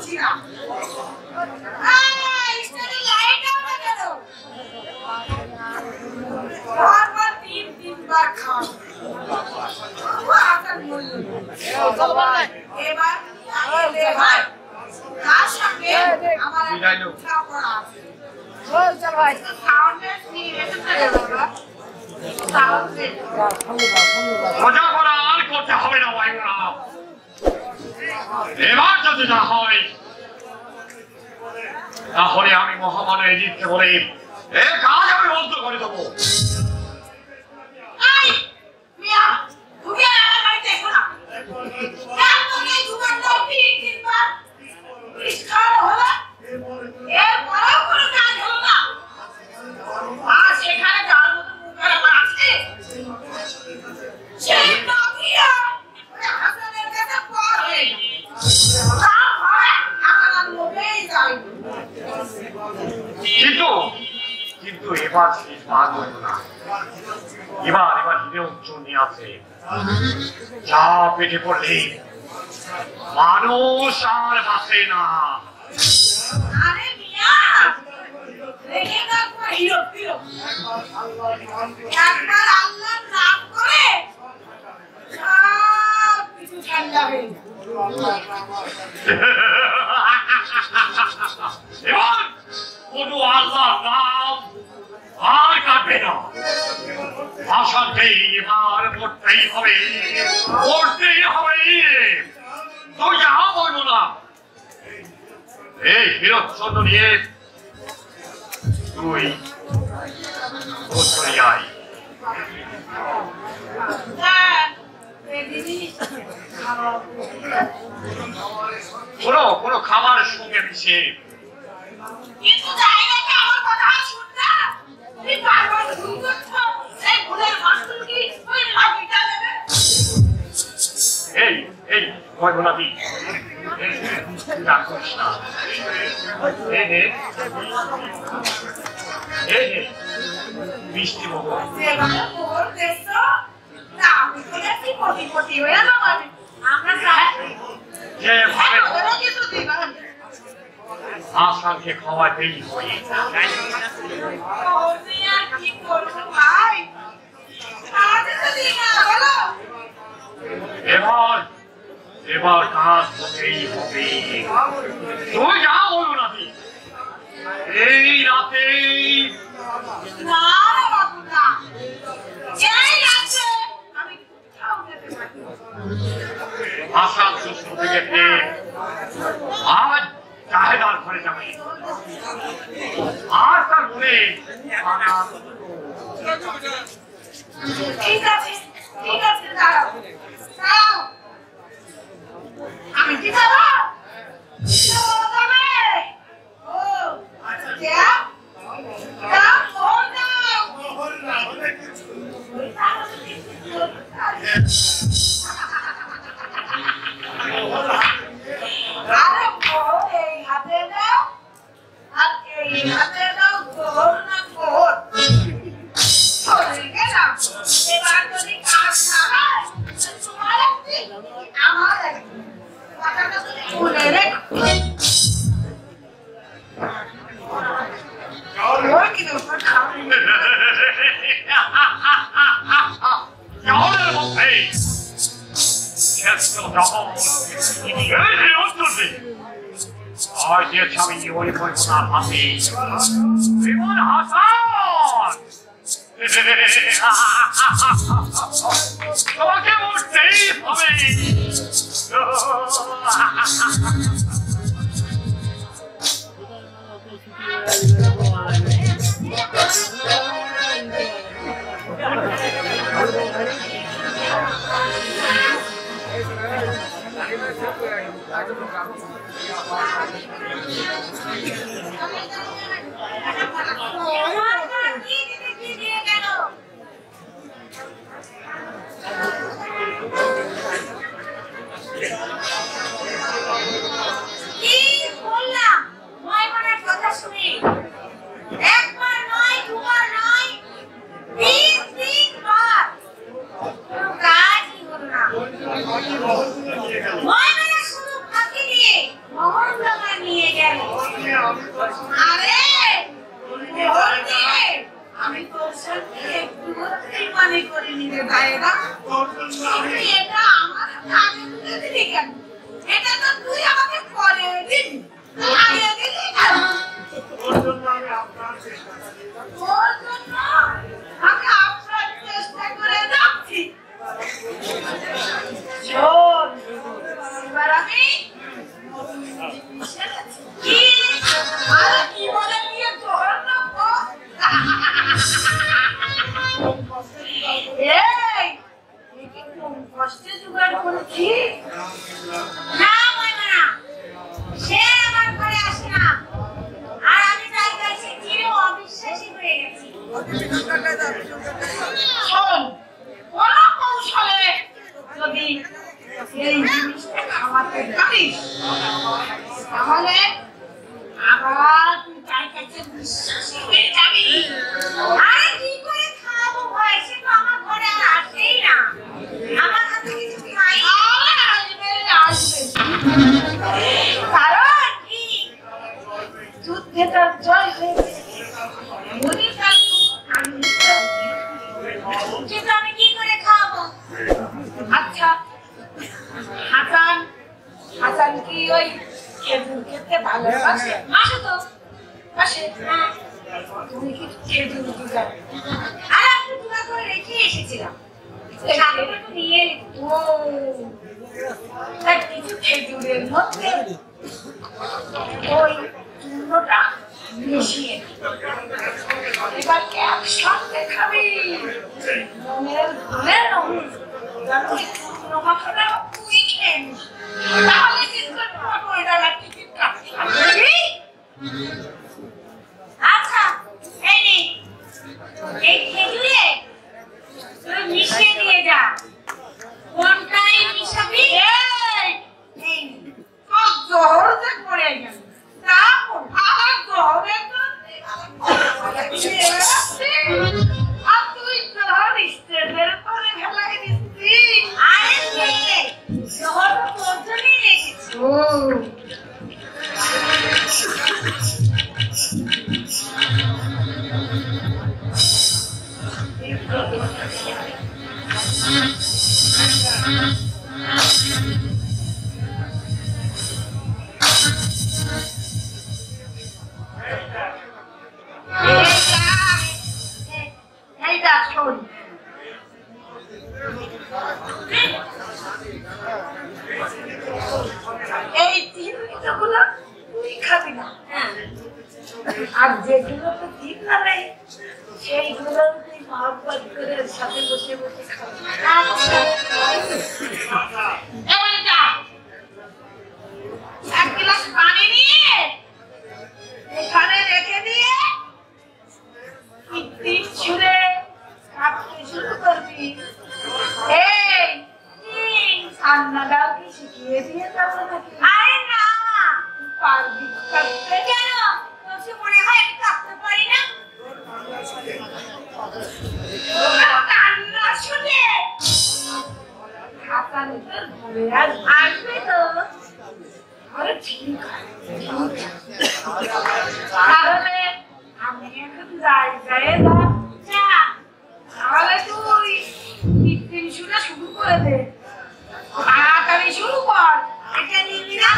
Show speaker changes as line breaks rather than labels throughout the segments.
বুঝি না স্টারে লাইট আউট কেন বারবার তিনবার খাও আসার মূল্য এবার ভাই তার সঙ্গে আমার একটা করা আছে চল ভাই সাউন্ডের নিয়ে এসে বাবা
মজা করা আর করতে হবে না ভাইরা এবার যদি না হয় তাহলে আমি মহামানব এজিদকে বলে এ কাজ আমি বন্ধ করে দেবো কিন্তু এবার শেষ ভাগ হইল না এবার হিরে উচ্চনি আছে যা পেটে পড়লে মানুষ আর বাঁচে না
আরে মিয়া দেখে না হিরো হিরো একবার আল্লাহর নাম করে সব কিছু ঠান্ডা হয়ে
এবার কোনো আল্লাহর নাম আর কাটবে না ভাষাকে এবার পড়তেই হবে তুই যা বলবো না এই হিরোচ্ছন্দ নিয়ে তুই আয় কোনো খাবারের সঙ্গে মিশে
কিন্তু জায়গাটা আমার কথা শুন না তুই বারবার ভুল করছো এই ভুলের মাসুল কি তুই লাগিটা দেবে
এই ভয় গোলাপি রাখোস না বৃষ্টি মতো
যেভাবে মোহর দেখছো না আমি তো দেখছি কোটি হয়ে যাবো আমরা যেভাবে ওরা কিছু দিবা
আসানকে খাওয়াতেই হই
আর কি করবো ভাই বলো
এবার কাজ হতেই হবে তুই যা বলবো না এই রাতে
না বাবু না এই রাতে আমি
আসান সুস্থ থেকে আজ চাহেদার ঘরে যাবে আর তার মনে
ঠিক আছে দাঁড়াও আমি কি যাবো ও আচ্ছা
আমি জীবনে করবো না ভাবি জীবন হাসান তোমাকে উঠতেই হবে
শুধু ফাঁকি দিয়ে এটা আমার আগে দিলি কেন? এটা তো তুই আমাকে পরে দিবি, আগে দিলি কেন?
ওর জন্য আমি আপনার চেষ্টা করি।
ওর জন্য আমি আপনার চেষ্টা করে যাচ্ছি। শোন, এবার আমি কি আর কি বলে নিয়ে তোর না এই কি কোন কষ্টে জোগাড় করেছি না না সে আমার ঘরে আসে না আর আমি তাই কাছে চির অবিশ্বাসী হয়ে গেছি শোন কোন কৌশলে যদি এই জিনিসটা খাওয়াতে পারিস তাহলে আবার তুই তাই কাছে বিশ্বাসী হয়ে যাবি আরে কি করে খাবো ভাই সে তো আমার ঘরে আর আসেই না আমার হাতে কিছু খাই আসবে কারণ কি যুদ্ধে তার জয় হয়েছে উনি থাকতো কিন্তু আমি কি করে খাবো আচ্ছা হাসান কি ওই খেজুর খেতে ভালোবাসে আসো তো আসে তুমি কি খেজুর দিতে আর আমি পুরা করে রেখে এসেছিলাম নিয়ে ও কিছু খেজুরের মধ্যে ওই চূর্ণটা মিশিয়ে এবার একসঙ্গে খাবি মনের ভুলের তাহলে কিন্তু টিকিট কাটবি আচ্ছা এই খেজুরে তুই মিশিয়ে দিয়ে যা কোনটাই মিশাবি এই তোর জহর যে পড়ে গেল তারপর আবার জহরে আর তুই জহর স্টেজের পরে ফেলাই দিচ্ছি আরে জহর তো তোর জন্যই রেখেছি এই তিনগুলো তুই খাবি না আর যেগুলোতে ঠিক না নেই সেইগুলো তুই মহব্বত করে সাথে বসে বসে খাবি এবার যা এক গ্লাস পানি নিয়ে এখানে রেখে দিয়ে তিন ছুঁড়ে কাটতে শুরু করবি এই রান্নাটাও কি শিখিয়ে দিয়ে যাবো নাকি আরে না পারবি কাটতে কেন তোর মনে হয় আমি কাটতে পারি না কান্না শুনে হাসানের ঘরে আসবে তো আরে ঠিক আছে তাহলে আমি এখন যাই যা তাহলে তুই তিন শুনে শুরু করে দে তাড়াতাড়ি শুরু কর এটা নিবি না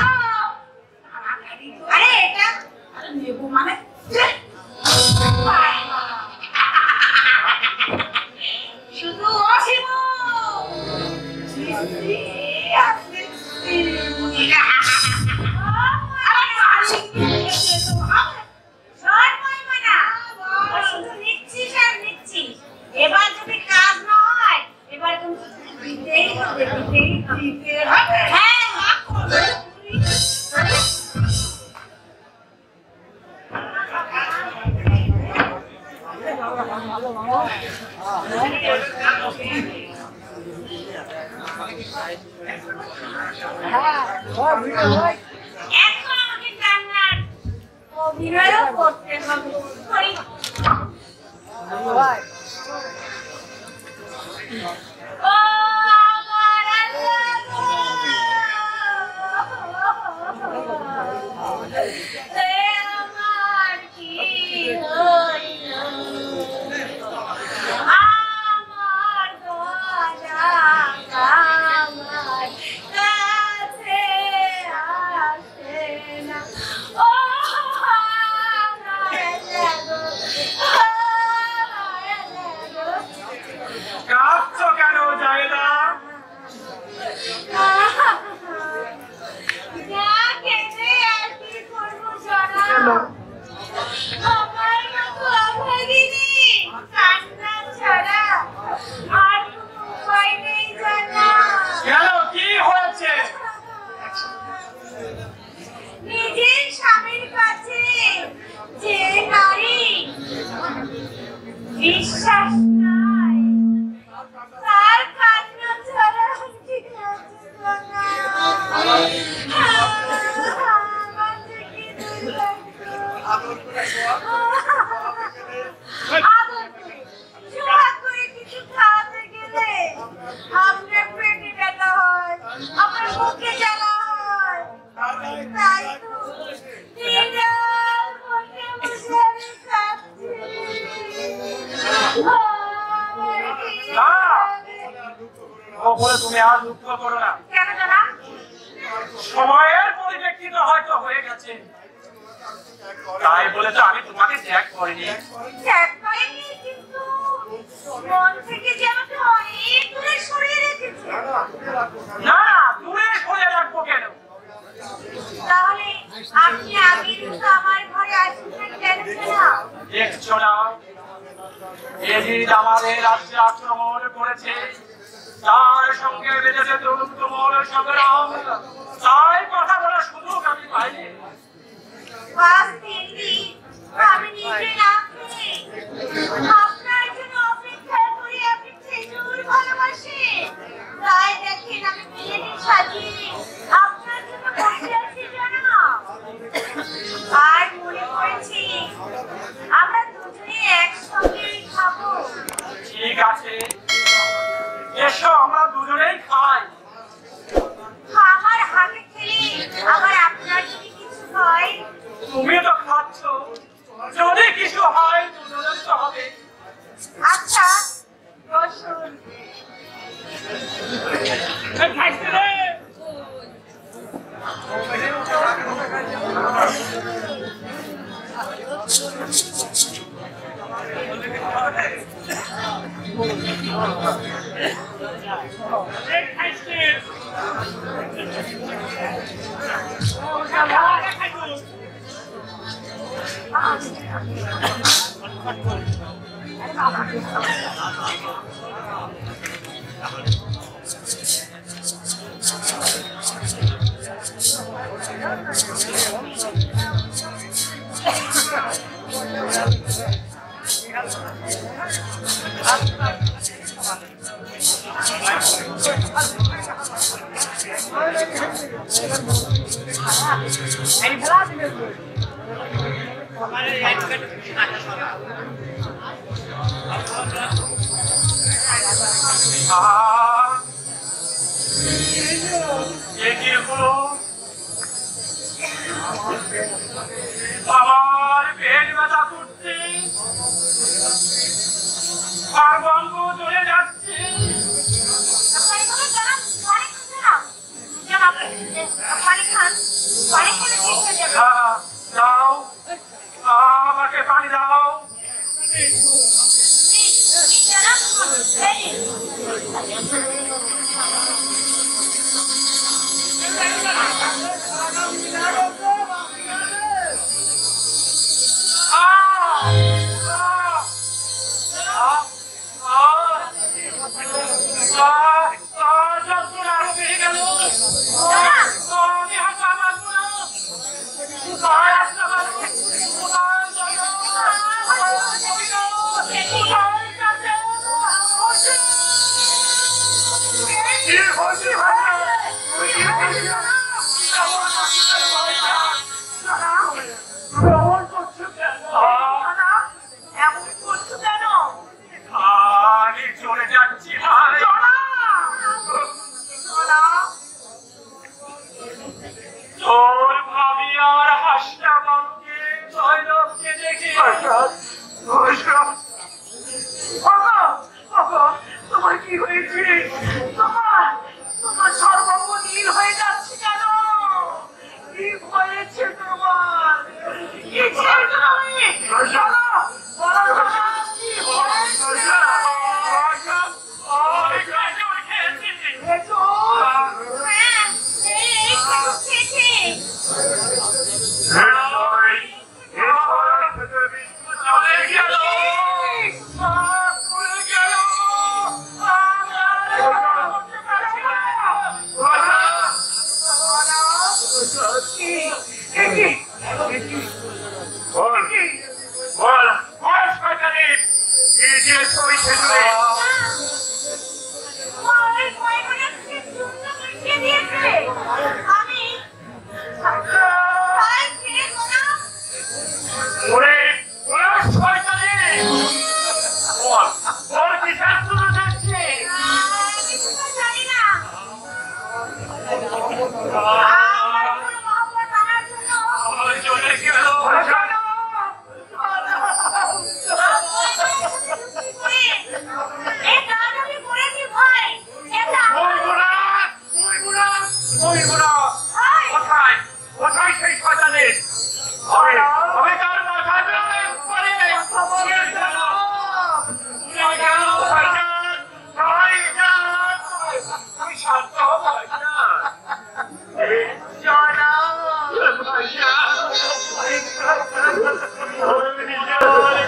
আরে এটা আরে নেবো মানে শুধু অসীম এবার যদি কাজ না হয় এবার তুমি দিতেই হবে বিশ্বাস নাই তার কান্না ছাড়া কিছু খাওয়াতে গেলে আপনার পেটে ব্যথা হয়, আপনার বুকে জ্বালা হয়, তাই তো
তুমি আর দুঃখ করো না।
কেন জানা?
সময়ের পরিপ্রেক্ষিত হয়তো হয়ে গেছে, তাই বলে তো আমি তোমাকে ত্যাগ করিনি।
ত্যাগ করিনি, কিন্তু মন থেকে যে আমাকে অনেক দূরে সরিয়ে রেখেছে।
না, দূরে সরিয়ে রাখবো কেন?
তাহলে আপনি আগের মতো আমার ঘরে আসছেন কেন?
দেখছো না, এজিদ আমাদের রাজ্যে আক্রমণ করেছে, তার সঙ্গে বেঁধেছে তুমুল সংগ্রাম, তাই কথা বলার সুযোগ আমি পাইনি।
আমি নিজে না খেয়ে আপনার জন্য অপেক্ষা করি, আপনি খেজুর ভালোবাসেন, তাই দেখেন আমি বিরিয়ানি সাজিয়ে আপনার জন্য বসে আছি জানা। আর মনে পড়েছে আমরা দুজনে একসঙ্গে খাবো।
ঠিক আছে, এসো আমরা দুজনেই খাই।
আমার হাতে খেলে আবার আপনার যদি কিছু হয়?
তুমি তো খাচ্ছ, যদি কিছু হয় দুজনের তো হবে।
আচ্ছা বসুন।
আমার পেট ব্যথা করছে, আর বঙ্গ চলে যাচ্ছে। দাও, আমাকে পানি দাও। তোমার কি হয়েছে? তোমার সর্বঙ্গ নীল হয়ে যাচ্ছে কেন? কি হয়েছে তোমার?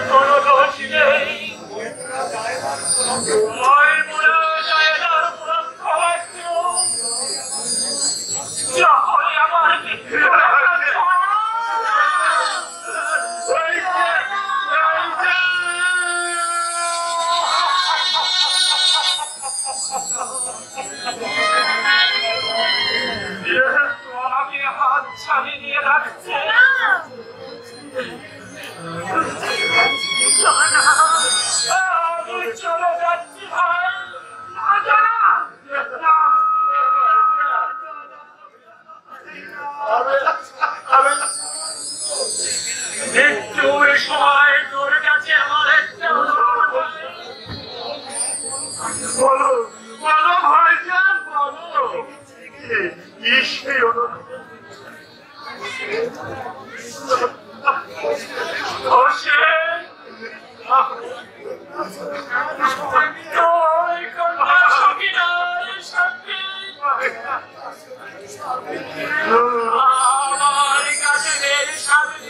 কোনো দোষ নেই ওই মনে যায় না যখন আমার আমি হাত ছাড়িয়ে দিয়ে রাখছি আমি চলে যাচ্ছি ভাই একটু সময় তোর কাছে আমার একটা বলো বলো ভাইজান বলো কি সেই আমার কাছে নেই স্বামী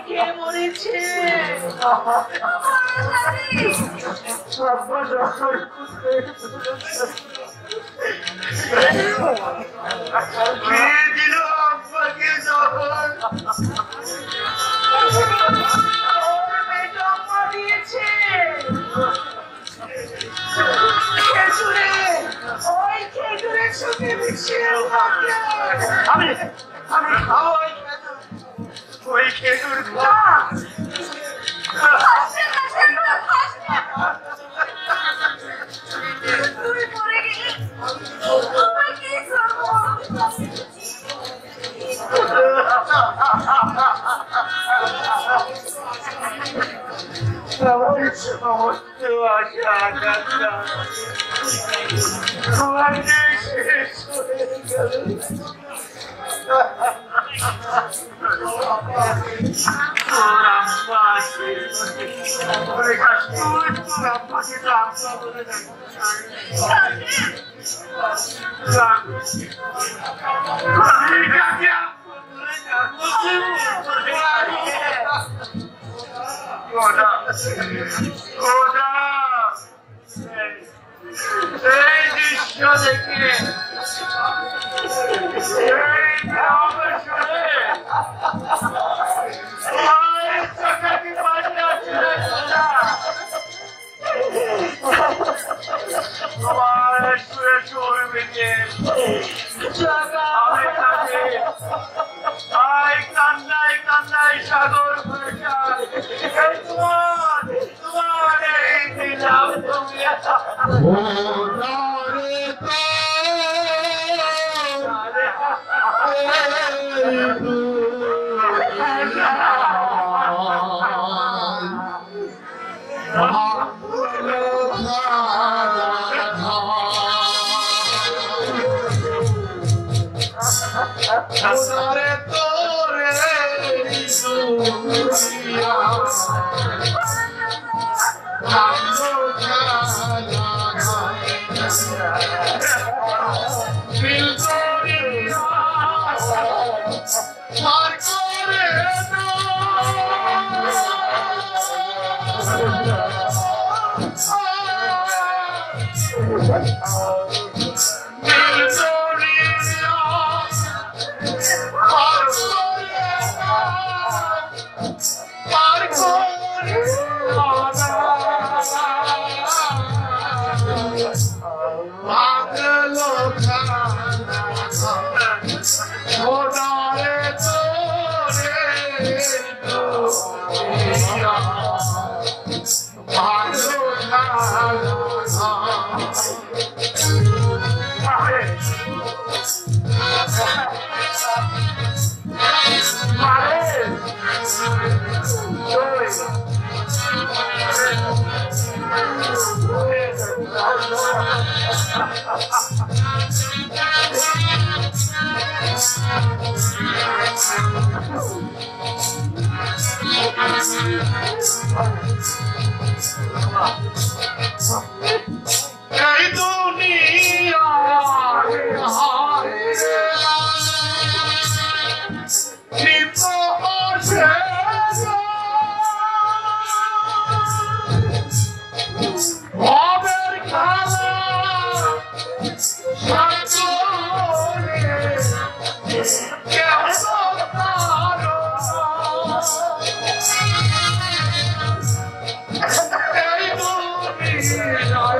কে মরেছে
আমি খাওয়াই ওই খেজুর আমার সমস্ত আশা আকাঙ্ক্ষা তোমার শেষ হয়ে গেল এই দৃশ্য দেখে সাগর তোমার এই দিলাম তুমি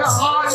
Oh,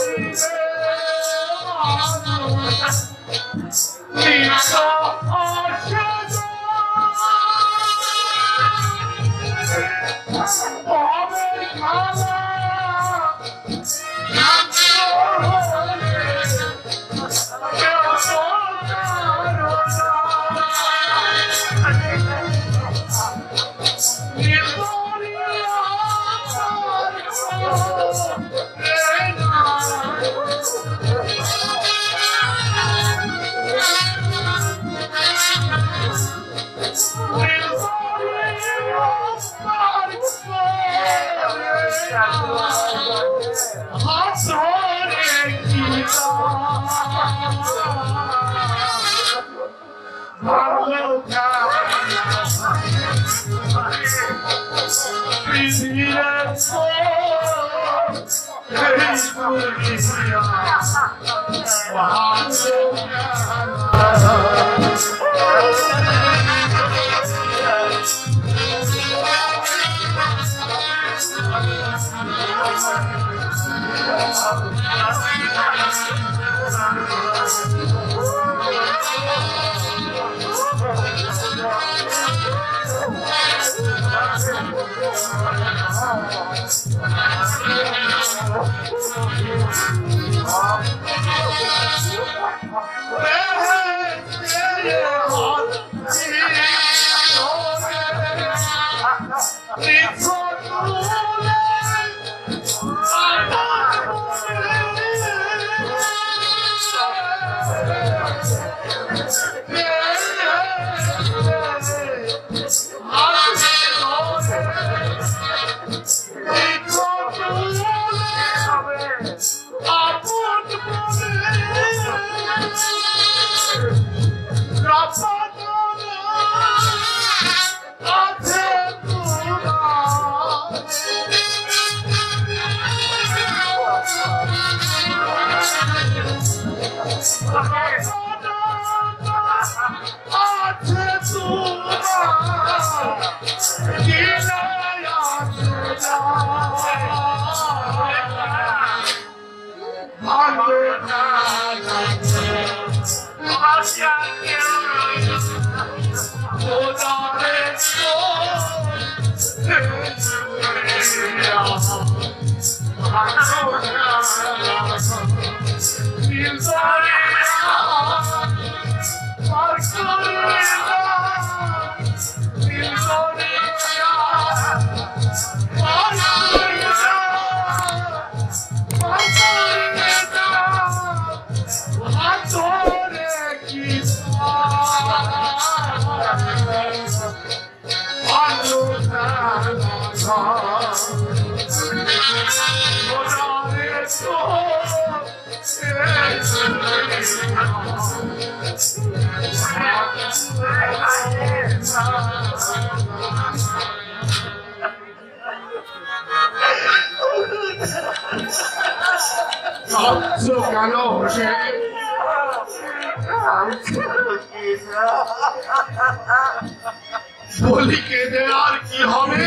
বলি কেঁদে আর কি হবে?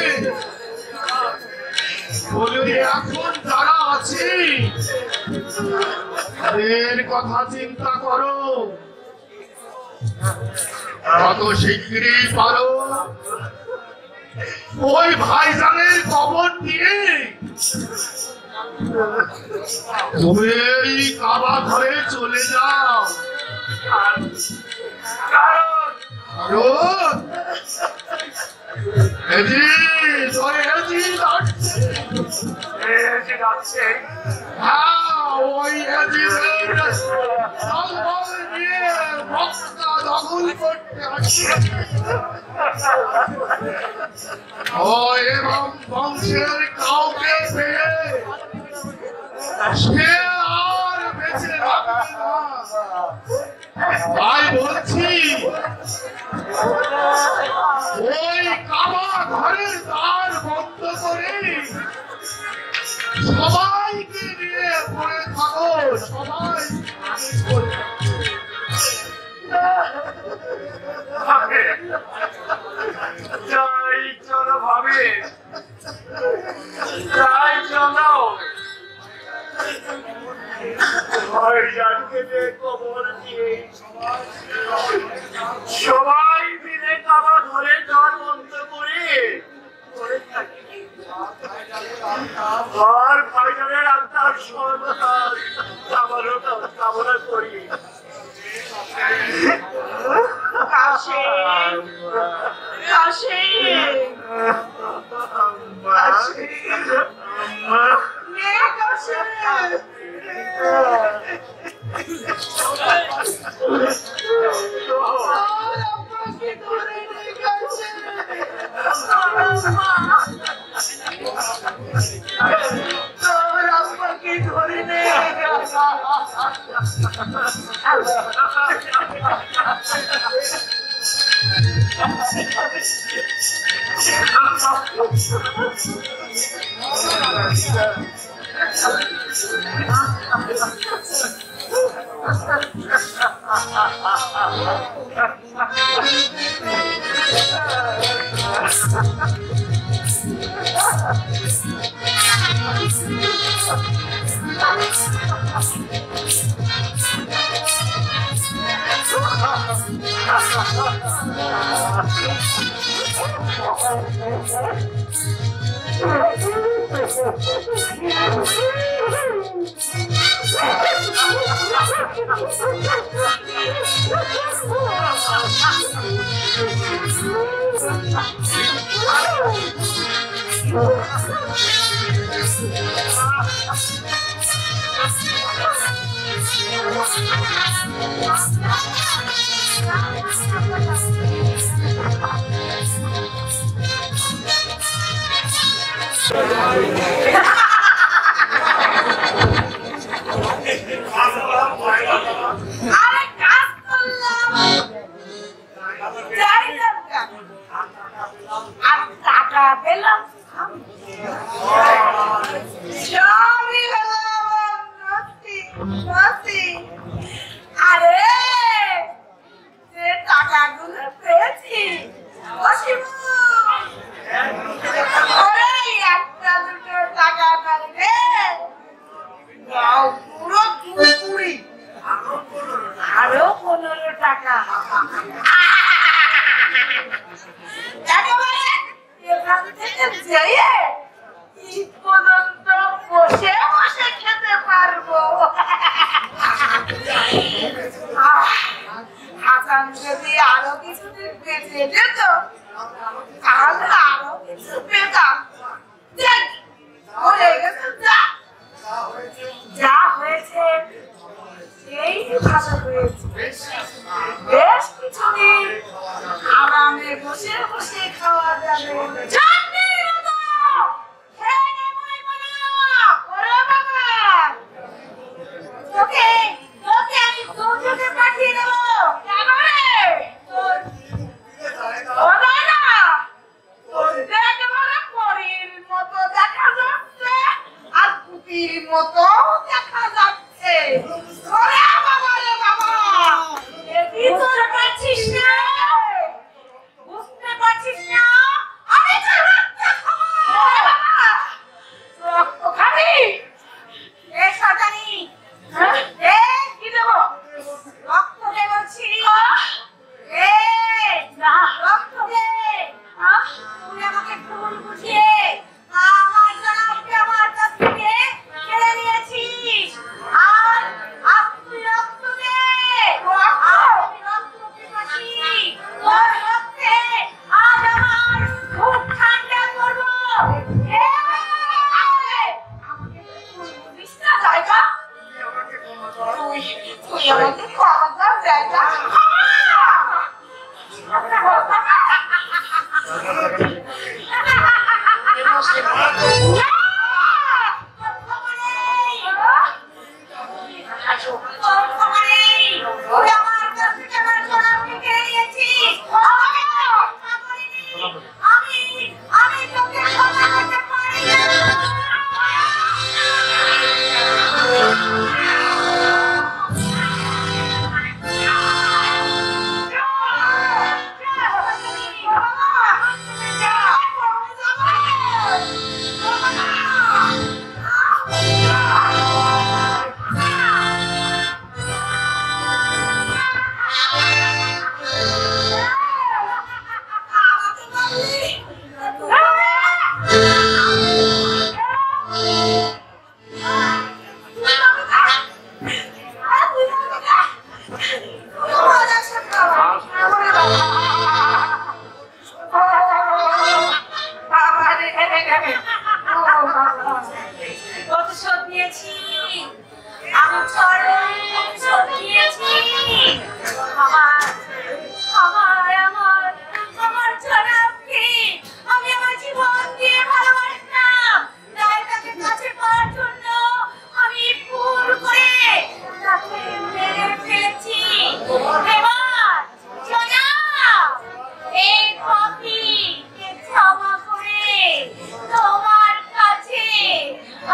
বলি এখন যারা আছে এর কথা চিন্তা করো, কত শিগগিরই পারো ওই ভাইজানের খবর দিয়ে তুমি এই কাবা ঘরে চলে যাও। এবং বংশের কাউকে পেয়ে সে আর বেঁচে থাকবে না। তাই বলছি ওই কাবা ঘরের দ্বার বন্ধ করে সবাইকে নিয়ে পড়ে থাকো, সবাই
যাই চলো ভাবে, যাই চলো খবর দিয়ে সবাই মিলে কাবা ঘরে দর বন্ধ করে আর ভাইজানের আত্মার সর্বদা কামনা করি।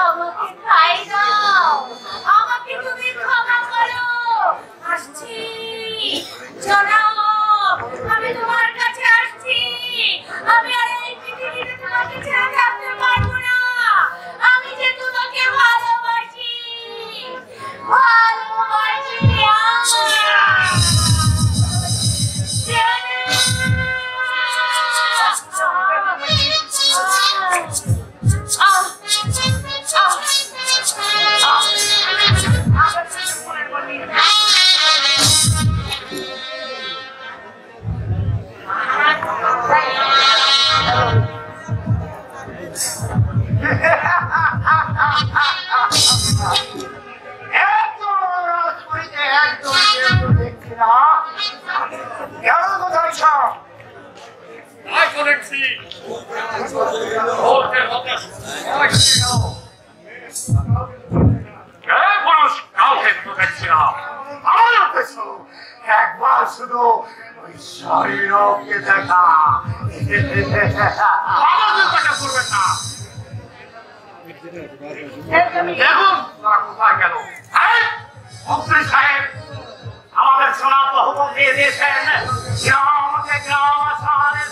আমাকে খাই দাও।
দেখছি না কেন কোথায় সব দেখছি পুরুষ কাউকে তো দেখছি না আমার পেছু একবার শুধু ওই শরীরকে দেখা করবেন না দেখুন কোথায় গেল মন্ত্রী সাহেব আমাদের সোনা তো হুকুম দিয়ে দিয়েছেন আমাকে গ্রাম শহরে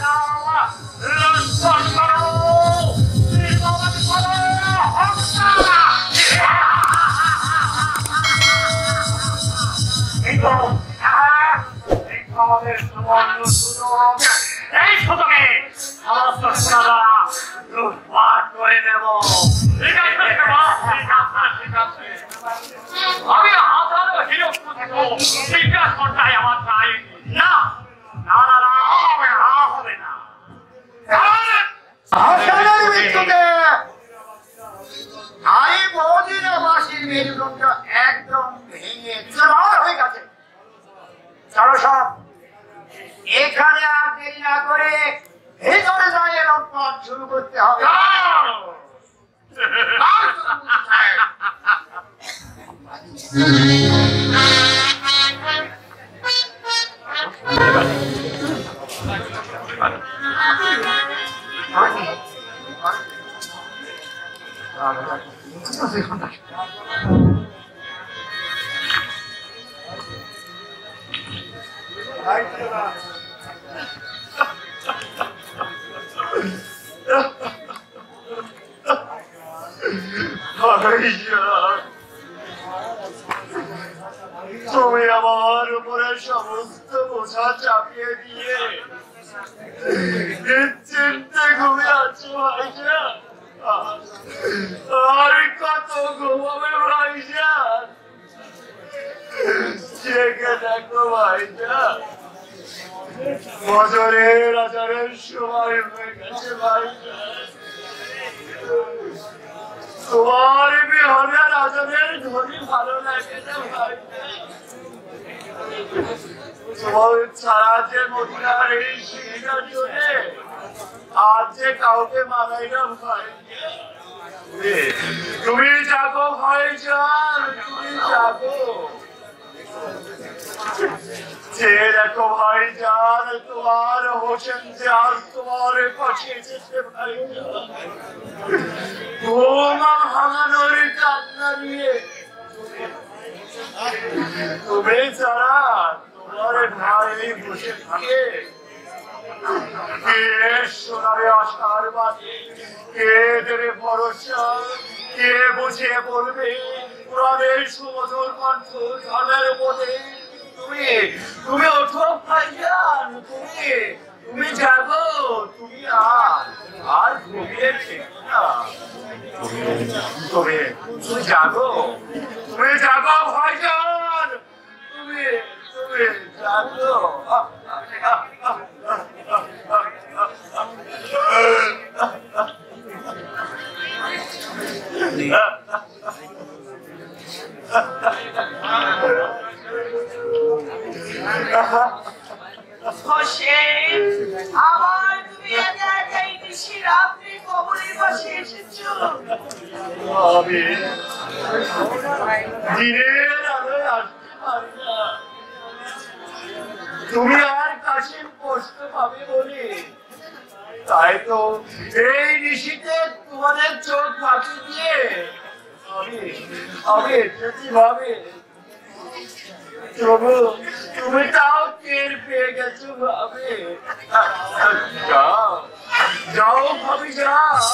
লঞ্চন করো আমাদের সুবর্ণ সুযোগ এই সুযোগে সমস্ত সোনা লুটপাট করে নেব আমি হাজারো হিরো জিজ্ঞাসাটাই আমার চাই না না না না হবে না হবে না হাসানের মৃত্যুতে এই মদিনাবাসীর মেরুদণ্ড একদম ভেঙে চুরমার হয়ে গেছে চলো সব এখানে আর দেরি না করে ভেতরে যাই লুটপাট শুরু করতে হবে তুমি আমার উপরে সমস্ত বোঝা চাপিয়ে দিয়ে নিশ্চিন্তে ঘুমিয়ে আছো ভাইজান আর কত ঘুমাবে ভাইজান জেগে দেখো ভাইজান বছরের আচারের সময় হয়ে গেছে ভাইজান তোমার বিহনে রাজনের ধনী ভালো লাগে না ভাইজান তোমার ছাড়া যে মদিনার এই সিংহাসনে আজ যে কাউকে মানাই না ভাইজান তুমি জাগো ভাইজান তুমি জাগো যে দেখো ভাইজান তোমার হোসেন যে আজ তোমার পাশে এসেছে ভাইজান ঘুমা ভাঙানোর কান্না নিয়ে তুমি ছাড়া তোমার ভাই বসে থাকে কে শোনাবে আশার বাণী কে দেবে ভরসা কে বুঝিয়ে বলবে কোরআনের সুমধুর কণ্ঠ ধর্মের উপরে তুমি তুমি ওঠো ভাইজান তুমি জাগো তুমি আর ঘুমিয়ে থেকো না তুমি জাগো ভাইজান তুমি জাগো
আবার তুমি একাই নিশির আপনি কবরের পাশে এসেছো
আমি দিনের আলোয় আসতে পারি না তুমি আর কাশিম কষ্ট পাবে বলে তাই তো এই নিশিতে তোমাদের চোখ ফাঁকি দিয়ে আমি এসেছি ভাবে তবু তুমি তাও টের পেয়ে গেছো ভাবে যাও ভাবি যাও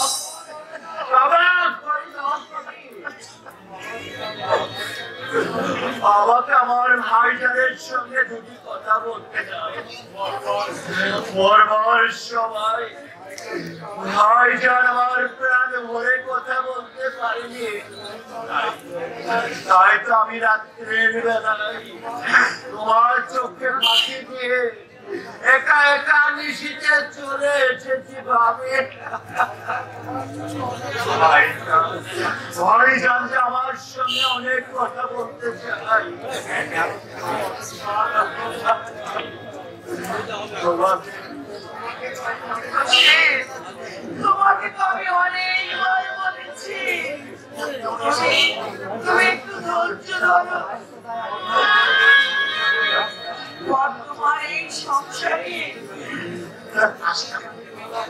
আমাকে আমার ভাইজানের সঙ্গে দুটি কথা বলতে চাই পরবার সবাই ভাইজান আমার প্রাণ ভরে কথা বলতে পারিনি তাই তো আমি রাত্রের বেলায় তোমার চোখে ফাঁকি দিয়ে একা একা নিশিতে চলে এসেছি ভাবে ভাইজান যে আমার সঙ্গে অনেক কথা বলতে চাই।
তোমাকে তো আমি অনেকবার বলেছি তুমি একটু ধৈর্য ধরো। বর্তমান এই সংসারে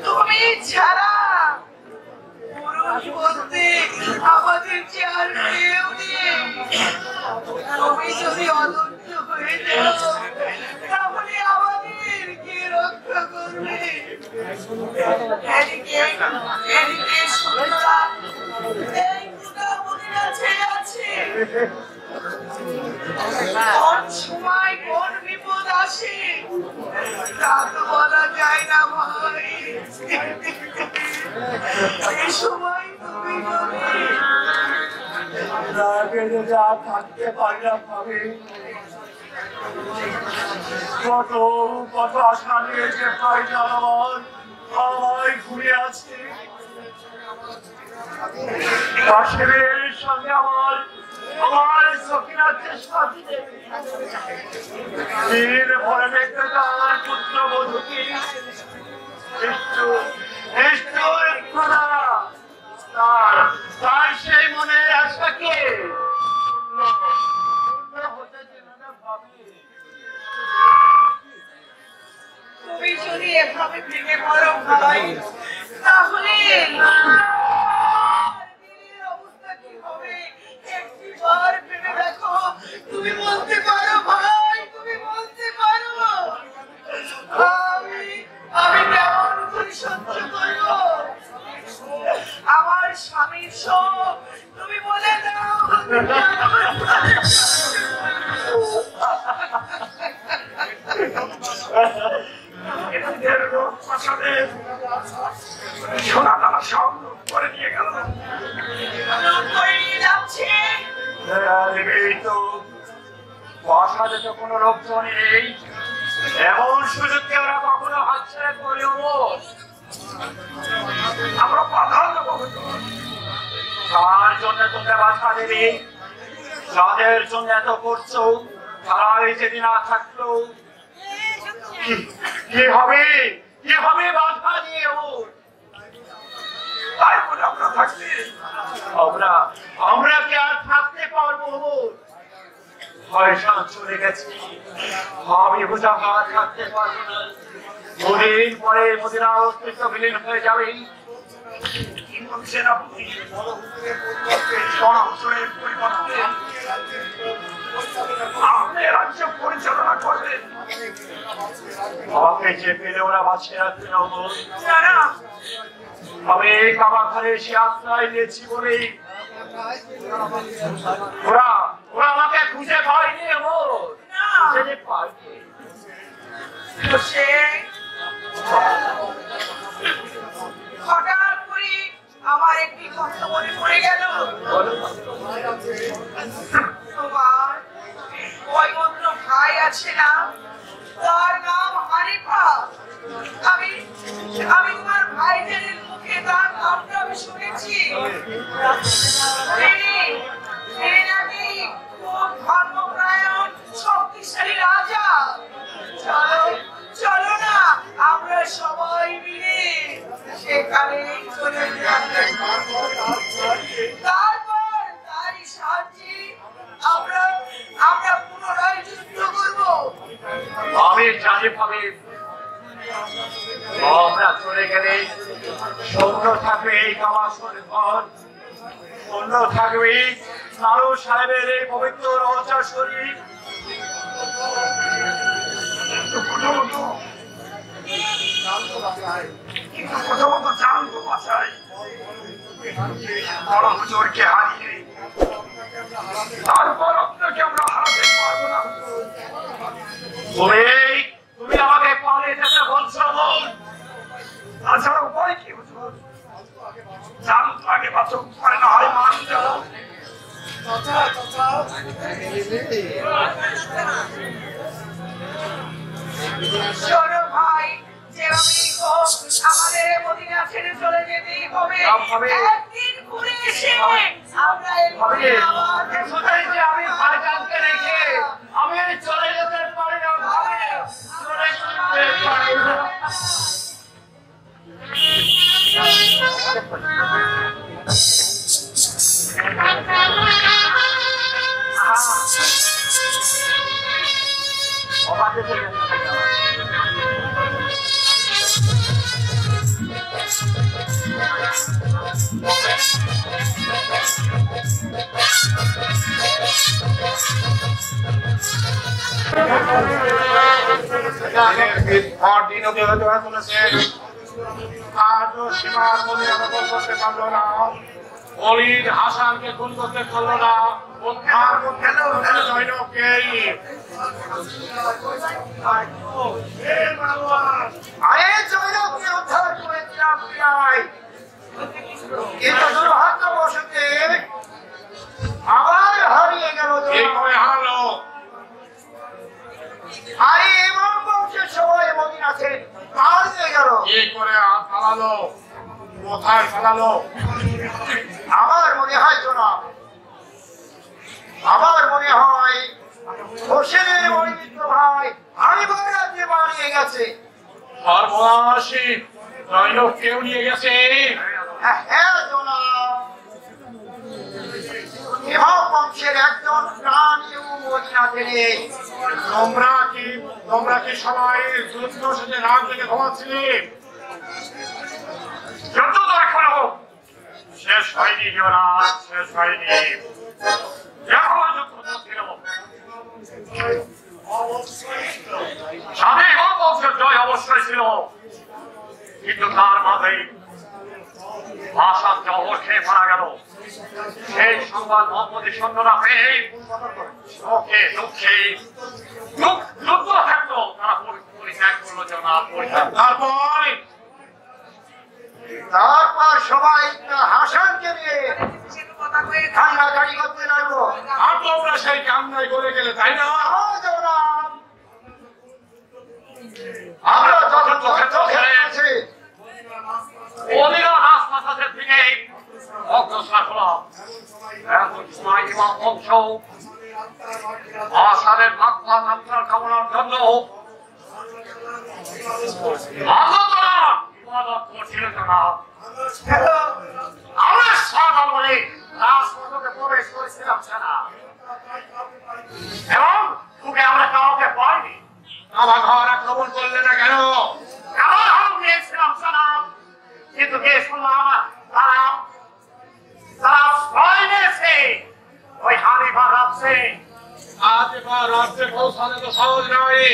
তুমি ছাড়া পুরুষ বলতে আমাদের যে আর কেউ নেই। তুমি যদি অধৈর্য হয়ে যাও তাহলে আমাদের কে রক্ষা করবে? এদিকে সুন্দরা এই দুটা মদিনা ছেড়ে আছে। কোন সময় কোন বিপদ আসে তা তো বলা যায় না ভাই। এই সময় তুমি
যা থাকতে পারলাম ভাবে কত কত আশা নিয়ে যে ভাইজান আমার ঘুরে আছে। কাশেমের সঙ্গে আমার সখিনাথের সাথে দিন ভরে দেখতে তার পুত্র বধূকে তার সেই মনের আশাকে
তুমি যদি এভাবে ভেঙে পড়ো ভাই তাহলে অবস্থা কি হবে একবার ভেবে দেখো। তুমি বলতে পারো ভাই, তুমি বলতে পারো আমি কেমন করে সহ্য করব আমার স্বামীর শোক? তুমি বলে দাও।
সোনা দানা সব করে নিয়ে গেল। বাসাতে তো কোনো লোকজন নেই, এমন সুযোগকে ওরা কখনো হাতছাড়া করে আমরা বাধা দেবো। তার জন্য তোমরা বাধা দেবে? যাদের জন্য এত করছো তারাই যদি না থাকলো কি হবে? কি হবে বাধা দিয়ে ওর? তাই বলে আমরা থাকতে আমরা কি আর থাকতে পারবো? পয়সা চলে গেছে, আমি বোঝা হাত থাকতে পারবো না। দুদিন পরে মদিনার অস্তিত্ব বিলীন হয়ে যাবে। কি বলছেন আপনি? আপনি রাজ্য পরিচালনা করবেন? আমাকে যে পেলে ওরা বাঁচিয়ে রাখতে না, আমি কাবা ঘরে সে আশ্রয় নিয়েছি বলে ওরা আমাকে খুঁজে পায়নি।
হঠাৎ করে আমার একটি কথা মনে পড়ে গেল। তোমার ওই অন্য ভাই আছে না, তার নাম হানিফা। আমি তোমার ভাইদের মুখে তার নামটা আমি শুনেছি। তিনি নাকি খুব ধর্মপরায়ণ শক্তিশালী রাজা। চলো না আমরা সবাই মিলে সেখানে চলে যাই। তারপর তারই সাহায্যে আমরা পুনরায় যুদ্ধ করব।
আমি জানি ভাবে আমরা চলে গেলে সৈন্য থাকবে এই কামাসন ঘর, সৈন্য থাকবে নারু সাহেবের এই পবিত্র রহস্য শরীর। প্রথমত জানতো বাসায় বড় হুজুরকে হারিয়ে তারপর আপনাকে আমরা হারাতে পারবো না। তুমি আমাকে পালিয়ে যেতে বলছো, তাছাড়া উপায় কি হুজুর? জানতো আগে বাঁচো, উপায় না হয় মান দেব।
শোনো ভাই, যেভাবেই হোক আমাদের মদিনা ছেড়ে চলে যেতেই হবে। একদিন ঘুরে এসে আমরা
আমি ভাইজানকে রেখে আমি চলে যেতে পারি না ভাবে চলে যেতে পারি না।
অলির হাসানকে খুন করতে পারলো না।
আরে জয়নবকে উদ্ধার করেছিলাম প্রায়, কিন্তু দুর্ভাগ্যবশতে আবার হারিয়ে গেল।
হারালো
আরে এমন বংশের সবাই মদিনাতে হারিয়ে গেল।
কি করে পালালো? কোথায় পালালো?
আমার মনে হয় না, আমার মনে হয় হোসেনের বৈমিত্র ভাই আরিবার রাজ্যে পালিয়ে গেছে।
সর্বনাশী জয়নব কেউ নিয়ে গেছে।
হ্যাঁ জনাব, ইমাম বংশের একজন প্রাণীও মদিনাতে নেই।
তোমরা কি সবাই যুদ্ধ শেষে রাত থেকে ঘুমাচ্ছিলে? যুদ্ধ তো এখনো শেষ হয়নি, যুবরাজ, শেষ হয়নি। এখনো যুদ্ধ ছিল। সাথে ইমাম বংশের জয় অবশ্যই ছিল, কিন্তু তার মাঝে আসাদ জহর খেয়ে মারা গেল। সেই সংবাদ মোহাম্মদী সৈন্যরা পেয়ে ওকে দুঃখে যুদ্ধ থাকলো, তারা পরিত্যাগ করলো জনাব।
তারপর সবাই হাসানকে নিয়ে কান্নাকাটি করতে লাগলো।
আমরা সেই কান্নায় করে গেলে, তাই না?
আমরা যখন চোখে
ওদিকে হাসপাতালের দিকে অগ্রসর হলো। এমন সময় ইমাম বংশ আসাদের মাত্রা যাত্রার কামনার জন্য ইবাদত করছিলেন জনাব। আমরা সাদা বলে রাজপথে প্রবেশ করেছিলাম সেনা, এবং তোকে আমরা কাউকে পাইনি। আমার ঘর আক্রমণ করলে না কেন? আমার হাম নিয়েছিলাম সেনা, কিন্তু কে শুনলাম তারা ভয় নিয়েছে ওই হানিফা রাজ্যে। আজ এবার রাজ্যে পৌঁছানো তো সহজ নয়।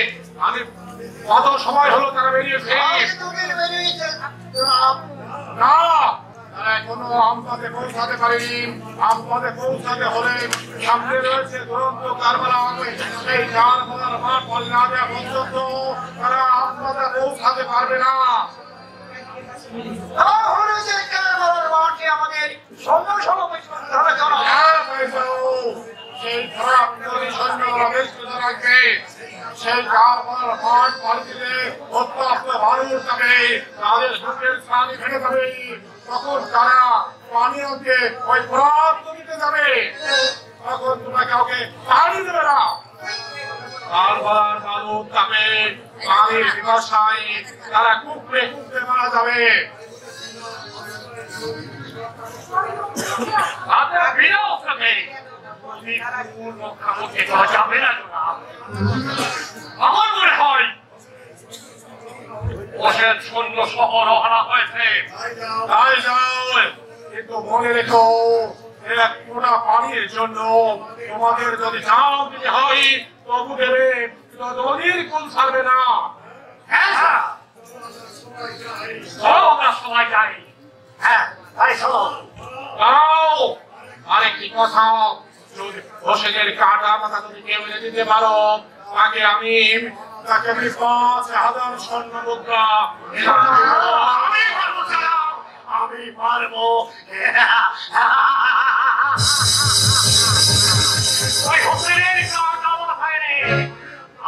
আমি কত সময় হলো তারা বেরিয়েছে? না, তারা এখনো আমপাদে পৌঁছাতে পারেনি। আমপাদে পৌঁছাতে হলে সামনে রয়েছে দুরন্ত কারবালা। সেই কারবালার মাঠ না দেওয়া পর্যন্ত তারা আমপাদে পৌঁছাতে পারবে না।
আমাদের সৈন্য সমাবেশ করতে হবে।
সেই খারাপ সৈন্য বেষ্টন রাখবে। সেই কারবালার মাঠ পাল্টিতে অত্যন্ত মানুষ যাবে, তাদের বুকের স্থানে ফেলে যাবে। তখন তারা পানি আনতে ওই ফোরাত নদীতে যাবে। তখন তোমরা কাউকে পানি দেবে না। কারবালার মানুষ যাবে পানির বিপাশায়, তারা কুকড়ে কুকড়ে মারা যাবে। তাদের বিনা অস্ত্রে আমার মনে হয় ওষের সৈন্য সহ রওনা হয়েছে। তাই যাও, কিন্তু মনে রেখো এক ফোঁটা পানির জন্য তোমাদের যদি চাও দিতে হয় তবু দেবে, নদীর কুল ছাড়বে না। হ্যাঁ, আমরা সবাই যাই।
হ্যাঁ তাই চলো।
আরেকটি কথা, হোসেনের কাটা মাথা যদি কেউ এনে দিতে পারো, তাকে আমি ৫,০০০ স্বর্ণ মুদ্রা আমি পারবো।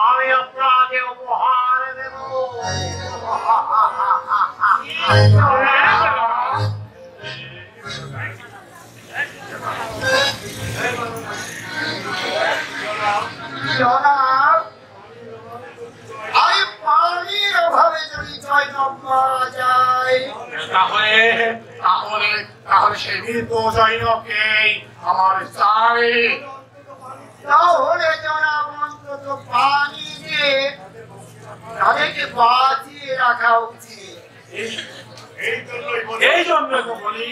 আমি আপনাকে উপহার দেব।
জনাব, আমি পানির অভাবে যদি জয়নব মারা যায়,
তাহলে সেই মৃত জৈনবকে আমার চাই।
তাহলে জনাব অন্তত পানি দিয়ে তাদেরকে বাঁচিয়ে রাখা উচিত।
এই জন্য তো বলি,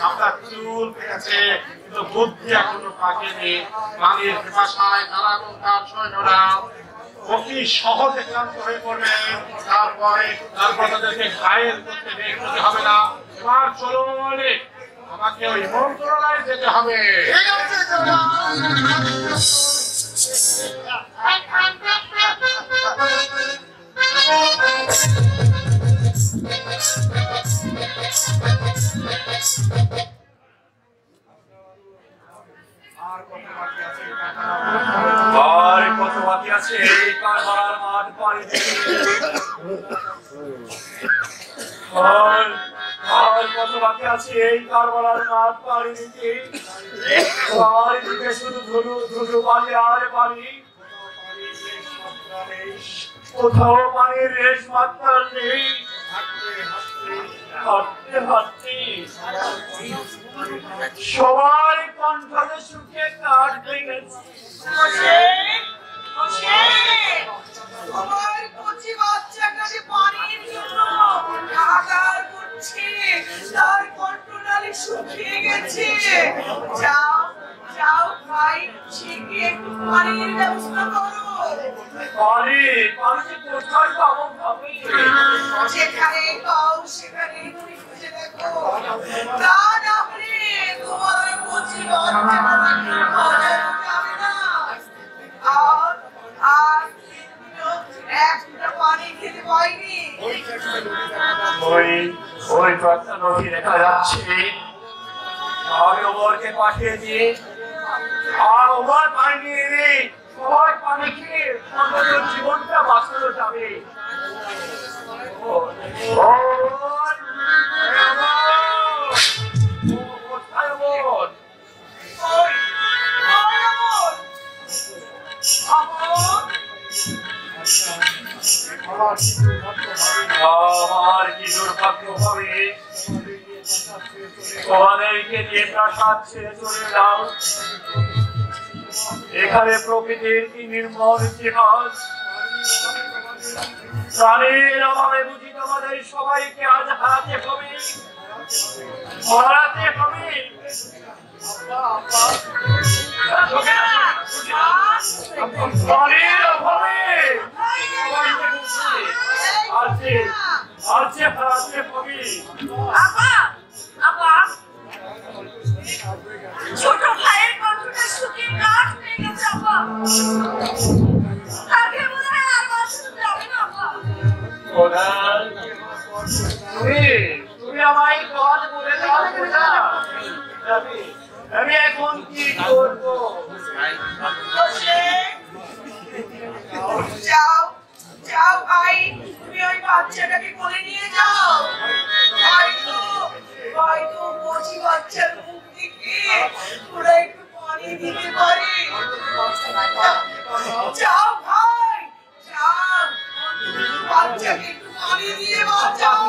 আপনার চুল পেয়েছে কিন্তু বুদ্ধি এখনো পাকেনি। পানির পিপাসায় কারাগার তার সৈন্যরা অতি সহজে ক্লান্ত হয়ে পড়বে। তারপর তাদেরকে ঘায়েল করতে দেখতে হবে না। এবার চলুন, আমাকে ওই মন্ত্রণালয়ে যেতে হবে।
ঠিক আছে জনাব।
আর কত বাকি আছে এই কারবার মাঠ পাড়ি দিতে? আর কত বাকি আছে এই কারবার মাঠ পাড়ি দিতে? চারিদিকে শুধু ধুধু ধুধু বালি আর বালি, কোথাও পানির রেশ মাত্রা নেই। হাঁটতে হাঁটতে সবাই কণ্ঠে শুকিয়ে কাঠ হয়ে গেছে।
আমার কচি বাচ্চাটাকে পানির জন্য হাহাকার করছে, তার কণ্ঠনালী শুকিয়ে গেছে। যাও যাও ভাই, শিগগির একটু পানির ব্যবস্থা করো।
পানি কোথায় পাবো ভাবি?
যেখানে পাও সেখানে তুমি খুঁজে দেখো, তা না হলে তোমার ওই কচি বাচ্চাটাকে বাঁচানো যাবে না। আর একটা পানি খেতে পাইনি।
ওই তো একটা নদী দেখা যাচ্ছে। আমি ওমরকে পাঠিয়ে দিয়ে আর ওমর পানি নিয়ে এনে সবাই পানি খেয়ে অন্তত জীবনটা বাঁচানো যাবে। কোথায় ওমর? আমার কি দুর্ভাগ্য হবে, তোমাদেরকে নিয়ে প্রাসাদ ছেড়ে চলে যাও। এখানে প্রকৃতির কি নির্মল ইতিহাস। প্রাণীর অভাবে বুঝি তোমাদের সবাইকে আজ হারাতে হবে, হারাতে হবে। প্রাণীর অভাবে আজকে হারাতে হবে।
ছোট ভাইয়ের কণ্ঠটা শুকিয়ে কাঠ হয়ে গেছে আপা। তাকে মনে হয় আর বাঁচানো যাবে না আপা।
তুমি আমায় কথা বলে দাও না, আমি এখন কি করবো?
যাও যাও ভাই, তুমি ওই বাচ্চাটাকে কোলে নিয়ে যাও। হয়তো কচি বাচ্চার মুখ থেকে ওরা একটু পানি দিতে পারে। যাও ভাই যাও, বাচ্চাকে একটু পানি দিয়ে বাঁচাও।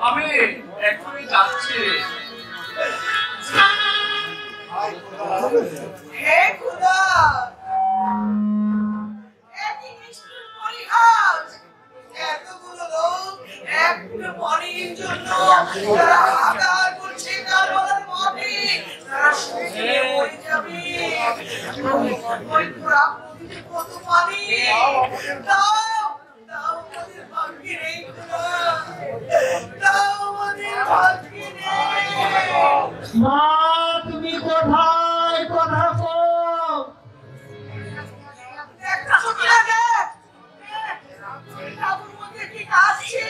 আমি এখনই যাচ্ছি।
হে খোদা, একই নিষ্ঠুর পরিহাস। এতগুলো লোক একটা পানির জন্য তারা হাহাকার করছে কারবালার মাঠে, তারা শুকিয়ে মরে যাবে। ওই পুরা নদীতে কত পানি, দাও দাও আমাদের ভাগ্যে নেই খোদা, দাও আমাদের ভাগ্যে নেই।
মা, তুমি কোথায়? কথা কও।
একটা ছুটি লাগে, কাপড় মধ্যে কি কাছে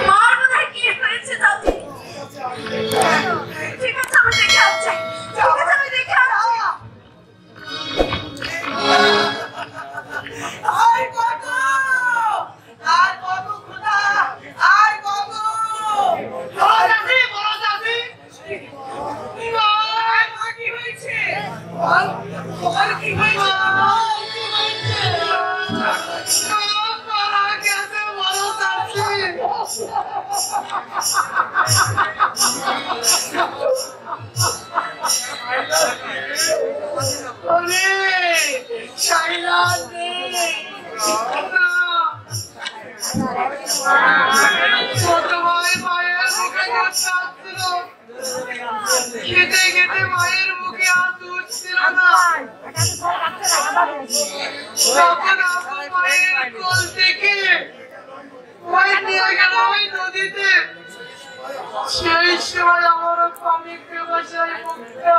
মার মনে হয় কি হয়েছে দাদি। ঠিক আছে আমি দেখে আসছি, ঠিক আছে আমি দেখে আসছি। আর কত খোদা, আর কত খেতে খেতে মায়ের মুখে আর দুধ ছিল না। তখন আব্বু মায়ের কোল থেকে মায়ের নিয়ে গেল ওই নদীতে। সেই সময় আমার পানি পিপাসায় মুখটা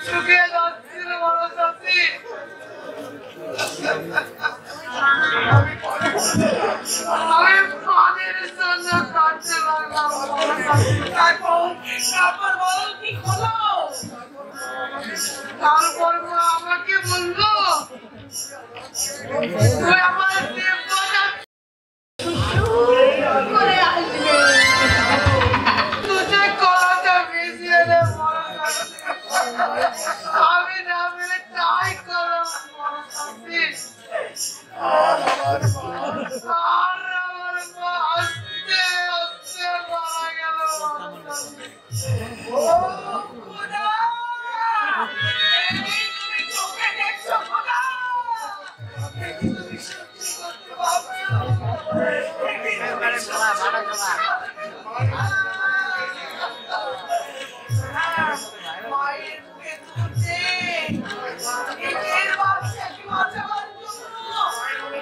শুকিয়ে যাচ্ছিল বড় চাচি। আমি পানির জন্য কাঁদতে লাগলাম। তারপর বল কি হলো? তারপর আমাকে বললো তুই আমার দেবতা করে আসবে, তুঝে কলাটা ভিজিয়ে দে। আমি না বলে তাই করো আর আমার মা আস্তে আস্তে মারা গেল। ও খোদা, তুমি চোখে দেখছো খোদা? তুমি সত্যি করতে পারবে? মায়ের মুখে দুধ নেই, নিজের বাচ্চাকে বাঁচাবার জন্য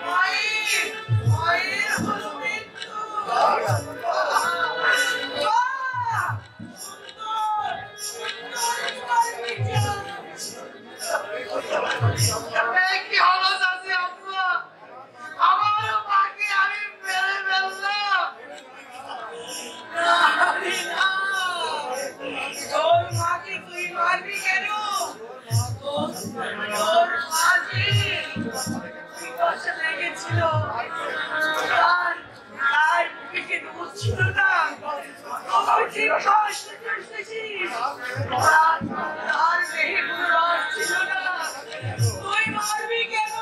মায়ের হলো মৃত্যু। কি হলো চাচি আব্বা? আমার মাকে আমি মেরে ফেললাম। তোর মাকে তুই মারবি কেন? তোর মাকে পিপাসা লেগেছিল, তার মুখে দুধ ছিল না। তুই ঠিক কষ্ট করতেছিস, তার দেহে কোনো রস ছিল না। তুই মারবি কেন?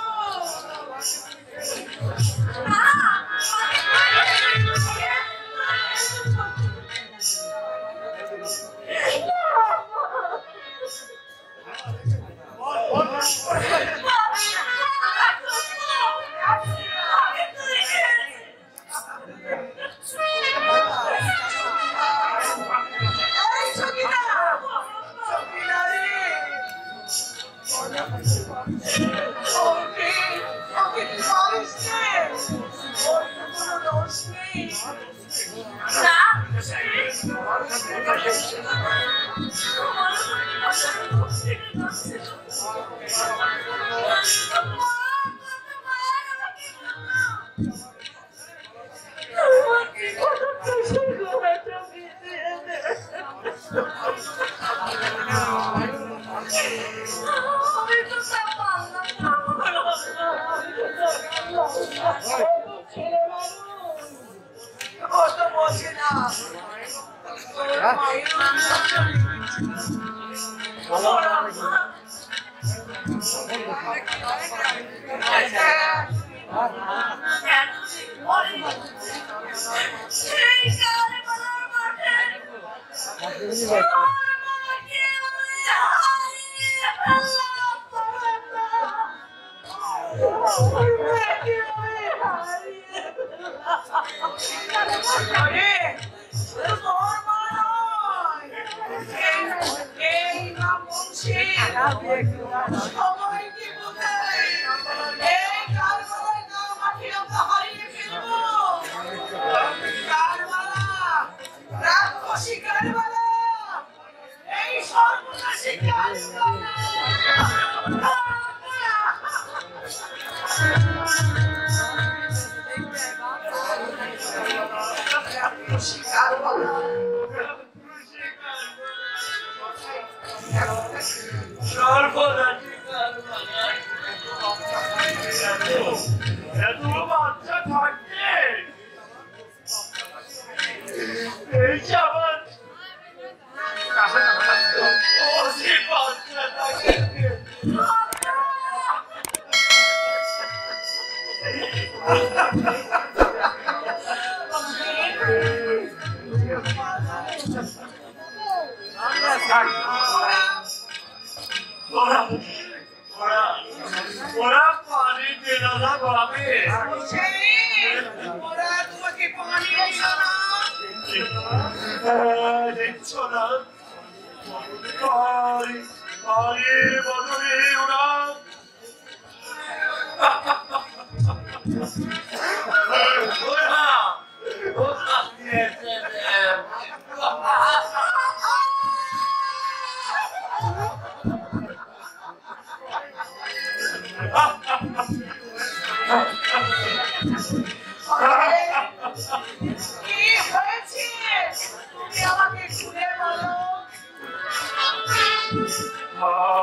বাড়ির বদলে ওরা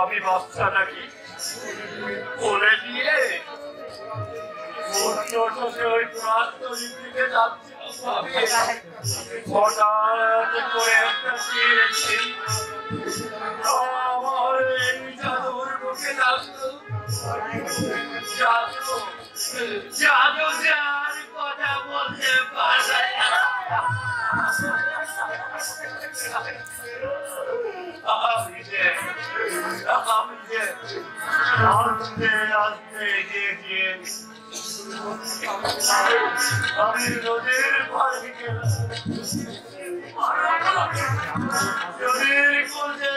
আমি বাচ্চাটাকে কোলে দিয়ে ওই প্রান্তরিক দিকে যাচ্ছিলাম হঠাৎ করে একটা চিড়েছি আমার এই জাদুর মুখে ডাকলো জাদু যার কথা বলতে পারে আমি নদীর পাড়ে গেলাম নদীর কোলে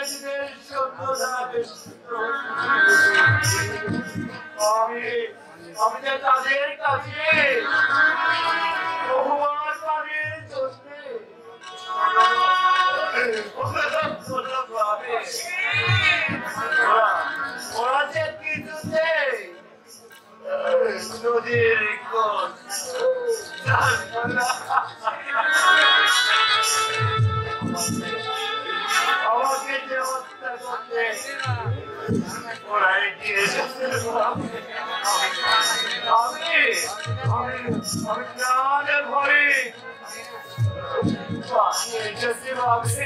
আমি যে তাদের কাছে বহুবার পানির জন্য ওরা যে কিছুতে নদীর আমাকে যে হত্যা করতে ওরাই গিয়েছে আমি প্রাণে ভরে এসেছি ভাবে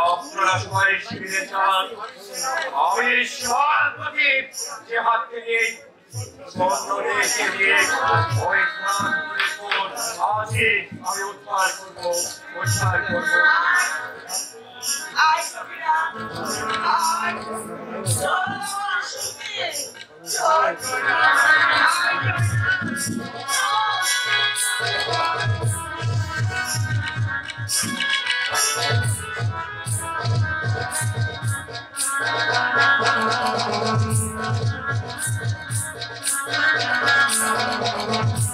আপনারা সবাই শিবিরে যান আমি সর্বপ্রতি যে হাত থেকে আছি আমি উদ্ধার করবো
I